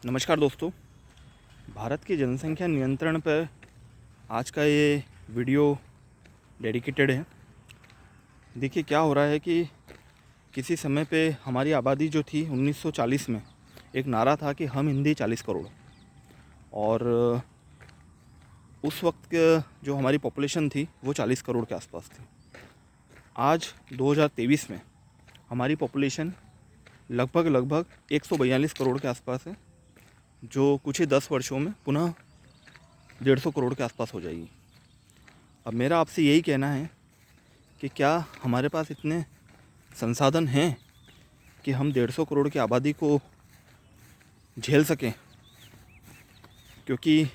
नमस्कार दोस्तों। भारत की जनसंख्या नियंत्रण पर आज का ये वीडियो डेडिकेटेड है। देखिए क्या हो रहा है कि किसी समय पे हमारी आबादी जो थी 1940 में एक नारा था कि हम हिंदी 40 करोड़, और उस वक्त जो हमारी पॉपुलेशन थी वो 40 करोड़ के आसपास थी। आज 2023 में हमारी पॉपुलेशन लगभग 142 करोड़ के आसपास है, जो कुछ ही 10 वर्षों में पुनः 150 करोड़ के आसपास हो जाएगी। अब मेरा आपसे यही कहना है कि क्या हमारे पास इतने संसाधन हैं कि हम 150 करोड़ की आबादी को झेल सकें? क्योंकि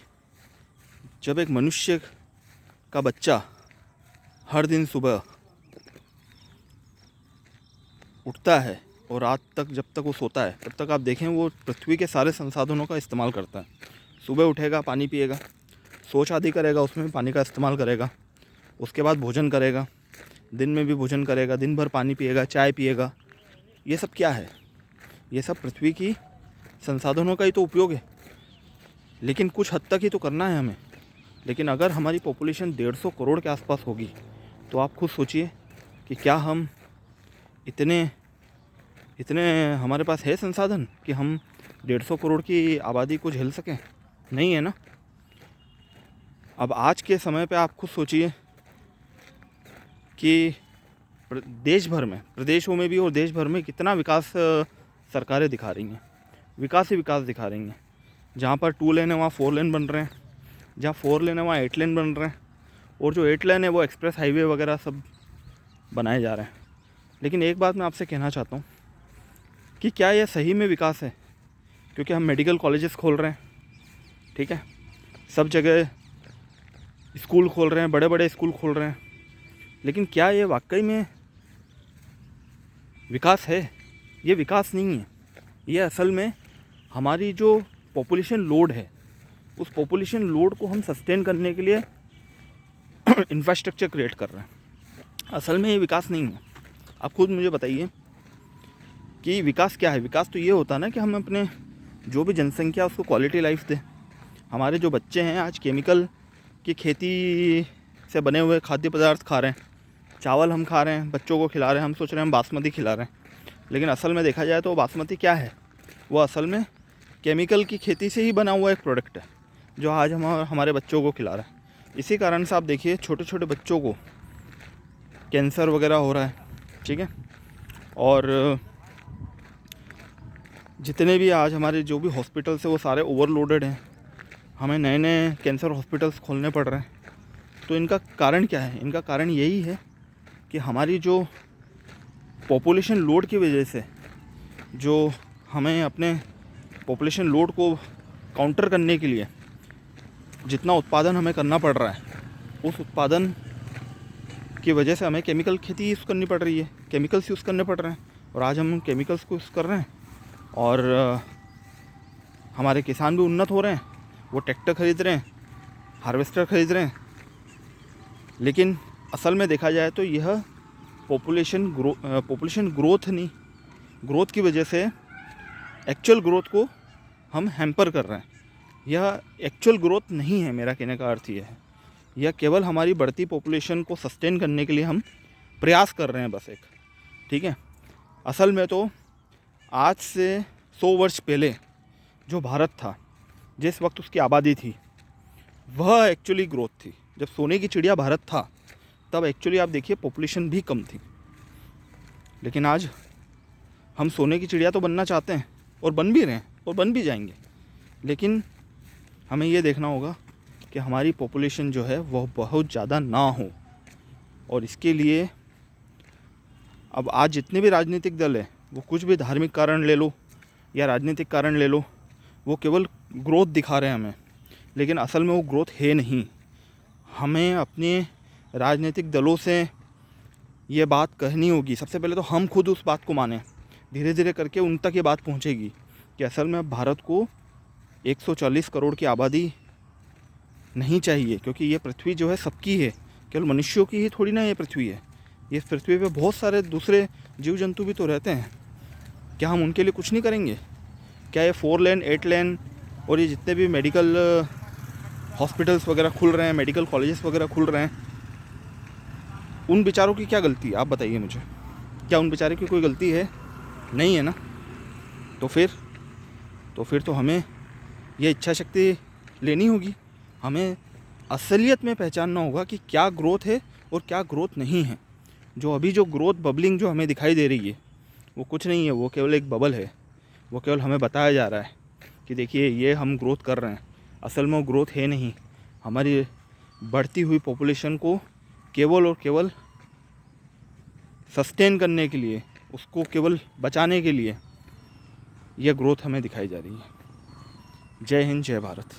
जब एक मनुष्य का बच्चा हर दिन सुबह उठता है और रात तक जब तक वो सोता है तब तक आप देखें वो पृथ्वी के सारे संसाधनों का इस्तेमाल करता है। सुबह उठेगा, पानी पिएगा, शौच आदि करेगा, उसमें भी पानी का इस्तेमाल करेगा, उसके बाद भोजन करेगा, दिन में भी भोजन करेगा, दिन भर पानी पिएगा, चाय पिएगा। ये सब क्या है? ये सब पृथ्वी की संसाधनों का ही तो उपयोग है, लेकिन कुछ हद तक ही तो करना है हमें। लेकिन अगर हमारी पॉपुलेशन 150 करोड़ के आसपास होगी तो आप खुद सोचिए कि क्या हम इतने हमारे पास है संसाधन कि हम 150 करोड़ की आबादी को झेल सकें? नहीं है ना। अब आज के समय पे आप खुद सोचिए कि देश भर में, प्रदेशों में भी और देश भर में कितना विकास सरकारें दिखा रही हैं। विकास ही विकास दिखा रही हैं। जहाँ पर 2 लेन है वहाँ 4 लेन बन रहे हैं, जहाँ 4 लेन है वहाँ 8 लेन बन रहे हैं, और जो 8 लेन है वो एक्सप्रेस हाईवे वगैरह सब बनाए जा रहे हैं। लेकिन एक बात मैं आपसे कहना चाहता हूँ कि क्या यह सही में विकास है? क्योंकि हम मेडिकल कॉलेजेस खोल रहे हैं, ठीक है, सब जगह स्कूल खोल रहे हैं, बड़े बड़े स्कूल खोल रहे हैं, लेकिन क्या ये वाकई में विकास है? ये विकास नहीं है। ये असल में हमारी जो पॉपुलेशन लोड है, उस पॉपुलेशन लोड को हम सस्टेन करने के लिए इंफ्रास्ट्रक्चर क्रिएट कर रहे हैं। असल में ये विकास नहीं है। आप खुद मुझे बताइए कि विकास क्या है? विकास तो ये होता है ना कि हम अपने जो भी जनसंख्या उसको क्वालिटी लाइफ दें। हमारे जो बच्चे हैं आज केमिकल की खेती से बने हुए खाद्य पदार्थ खा रहे हैं, चावल हम खा रहे हैं, बच्चों को खिला रहे हैं, हम सोच रहे हैं हम बासमती खिला रहे हैं, लेकिन असल में देखा जाए तो बासमती क्या है? वो असल में केमिकल की खेती से ही बना हुआ एक प्रोडक्ट है जो आज हम हमारे बच्चों को खिला रहा है। इसी कारण से आप देखिए छोटे छोटे बच्चों को कैंसर वगैरह हो रहा है, ठीक है। और जितने भी आज हमारे जो भी हॉस्पिटल्स है वो सारे ओवरलोडेड हैं। हमें नए नए कैंसर हॉस्पिटल्स खोलने पड़ रहे हैं। तो इनका कारण क्या है? इनका कारण यही है कि हमारी जो पॉपुलेशन लोड की वजह से जो हमें अपने पॉपुलेशन लोड को काउंटर करने के लिए जितना उत्पादन हमें करना पड़ रहा है, उस उत्पादन की वजह से हमें केमिकल खेती यूज़ करनी पड़ रही है, केमिकल्स यूज़ करने पड़ रहे हैं। और आज हम केमिकल्स को यूज़ कर रहे हैं और हमारे किसान भी उन्नत हो रहे हैं। वो ट्रैक्टर खरीद रहे हैं, हार्वेस्टर खरीद रहे हैं, लेकिन असल में देखा जाए तो यह पॉपुलेशन ग्रोथ नहीं, ग्रोथ की वजह से एक्चुअल ग्रोथ को हम हैम्पर कर रहे हैं। यह एक्चुअल ग्रोथ नहीं है। मेरा कहने का अर्थ यह है, यह केवल हमारी बढ़ती पॉपुलेशन को सस्टेन करने के लिए हम प्रयास कर रहे हैं बस एक, ठीक है। असल में तो आज से 100 वर्ष पहले जो भारत था, जिस वक्त उसकी आबादी थी, वह एक्चुअली ग्रोथ थी। जब सोने की चिड़िया भारत था तब एक्चुअली आप देखिए पॉपुलेशन भी कम थी। लेकिन आज हम सोने की चिड़िया तो बनना चाहते हैं और बन भी रहे हैं और बन भी जाएंगे, लेकिन हमें ये देखना होगा कि हमारी पॉपुलेशन जो है वह बहुत ज़्यादा ना हो। और इसके लिए अब आज जितने भी राजनीतिक दल है, वो कुछ भी धार्मिक कारण ले लो या राजनीतिक कारण ले लो, वो केवल ग्रोथ दिखा रहे हैं हमें, लेकिन असल में वो ग्रोथ है नहीं। हमें अपने राजनीतिक दलों से ये बात कहनी होगी। सबसे पहले तो हम खुद उस बात को मानें, धीरे धीरे करके उन तक ये बात पहुंचेगी कि असल में भारत को 140 करोड़ की आबादी नहीं चाहिए, क्योंकि ये पृथ्वी जो है सबकी है, केवल मनुष्यों की ही थोड़ी ना ये पृथ्वी है। ये पृथ्वी पे बहुत सारे दूसरे जीव जंतु भी तो रहते हैं। क्या हम उनके लिए कुछ नहीं करेंगे? क्या ये 4 लेन 8 लेन और ये जितने भी मेडिकल हॉस्पिटल्स वगैरह खुल रहे हैं, मेडिकल कॉलेजेस वगैरह खुल रहे हैं, उन बेचारों की क्या गलती है? आप बताइए मुझे, क्या उन बेचारों की कोई गलती है? नहीं है ना। तो फिर तो हमें ये इच्छा शक्ति लेनी होगी, हमें असलियत में पहचानना होगा कि क्या ग्रोथ है और क्या ग्रोथ नहीं है। जो अभी जो ग्रोथ बबलिंग जो हमें दिखाई दे रही है वो कुछ नहीं है, वो केवल एक बबल है। वो केवल हमें बताया जा रहा है कि देखिए ये हम ग्रोथ कर रहे हैं, असल में वो ग्रोथ है नहीं। हमारी बढ़ती हुई पॉपुलेशन को केवल और केवल सस्टेन करने के लिए, उसको केवल बचाने के लिए ये ग्रोथ हमें दिखाई जा रही है। जय हिंद, जय भारत।